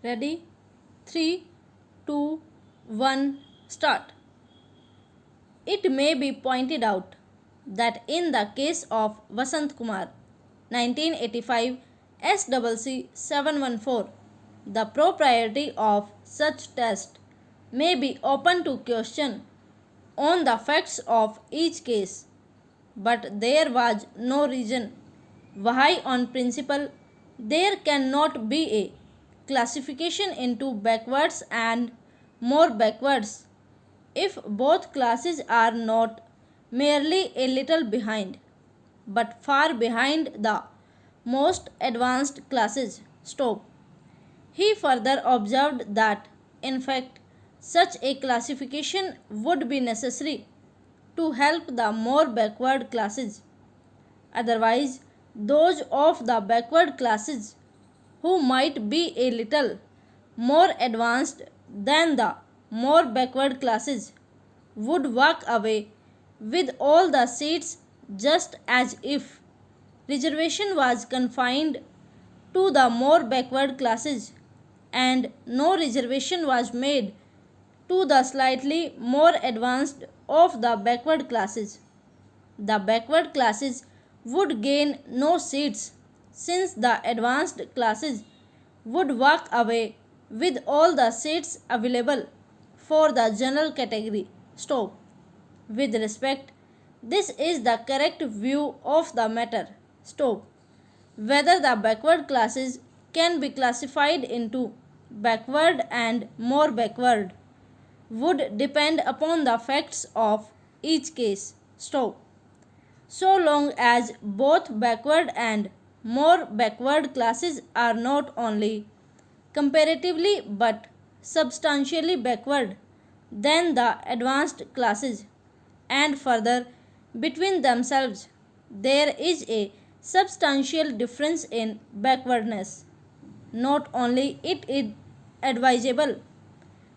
Ready? 3, 2, 1, start. It may be pointed out that in the case of Vasant Kumar, 1985 SCC 714, the propriety of such test may be open to question on the facts of each case, but there was no reason why on principle there cannot be a classification into backwards and more backwards if both classes are not merely a little behind, but far behind the most advanced classes. Stop. He further observed that, in fact, such a classification would be necessary to help the more backward classes. Otherwise, those of the backward classes who might be a little more advanced than the more backward classes would walk away with all the seats just as if reservation was confined to the more backward classes and no reservation was made to the slightly more advanced of the backward classes. The backward classes would gain no seats since the advanced classes would walk away with all the seats available for the general category. Stop. With respect, this is the correct view of the matter. Stop. Whether the backward classes can be classified into backward and more backward would depend upon the facts of each case. Stop. So long as both backward and more backward classes are not only comparatively but substantially backward than the advanced classes, and further between themselves there is a substantial difference in backwardness. Not only it is advisable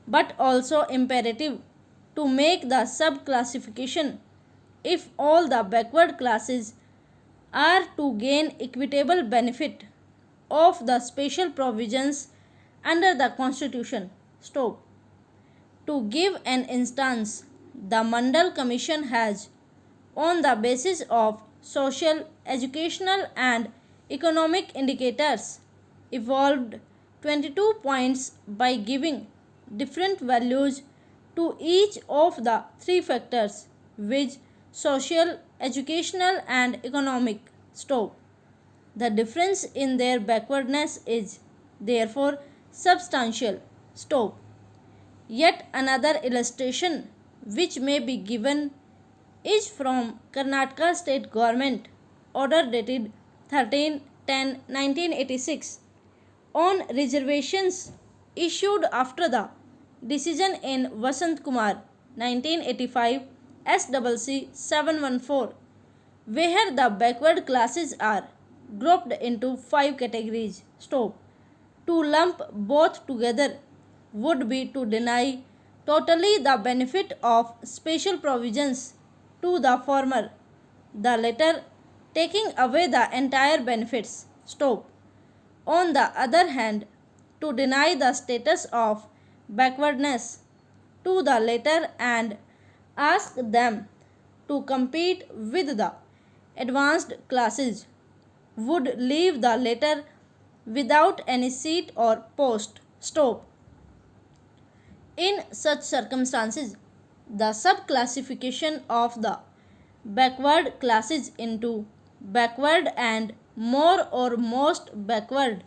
but also imperative to make the subclassification if all the backward classes are to gain equitable benefit of the special provisions under the Constitution. Stop. To give an instance, the Mandal Commission has, on the basis of social, educational, and economic indicators, evolved 22 points by giving different values to each of the three factors which social, educational, and economic. Stop. The difference in their backwardness is therefore substantial. Stop. Yet another illustration which may be given is from Karnataka State Government order dated 13-10-1986 on reservations issued after the decision in Vasant Kumar 1985 SCC 714, where the backward classes are grouped into 5 categories. Stop. To lump both together would be to deny totally the benefit of special provisions to the former, the latter taking away the entire benefits. Stop. On the other hand, to deny the status of backwardness to the latter and ask them to compete with the advanced classes would leave the latter without any seat or post. Stop. In such circumstances, the subclassification of the backward classes into backward and more or most backward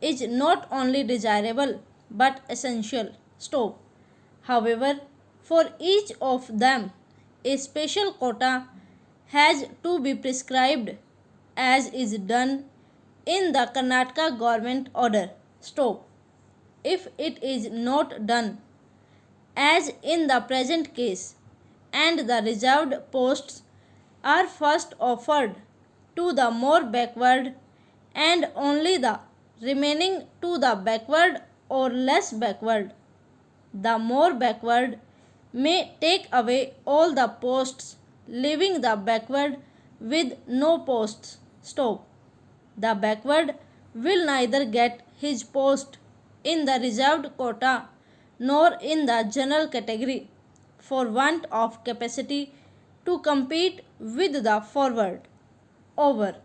is not only desirable but essential. Stop. However, for each of them, a special quota has to be prescribed as is done in the Karnataka government order. Stop. If it is not done, as in the present case, and the reserved posts are first offered to the more backward and only the remaining to the backward or less backward, the more backward may take away all the posts, leaving the backward with no posts. Stop. The backward will neither get his post in the reserved quota nor in the general category for want of capacity to compete with the forward. Over.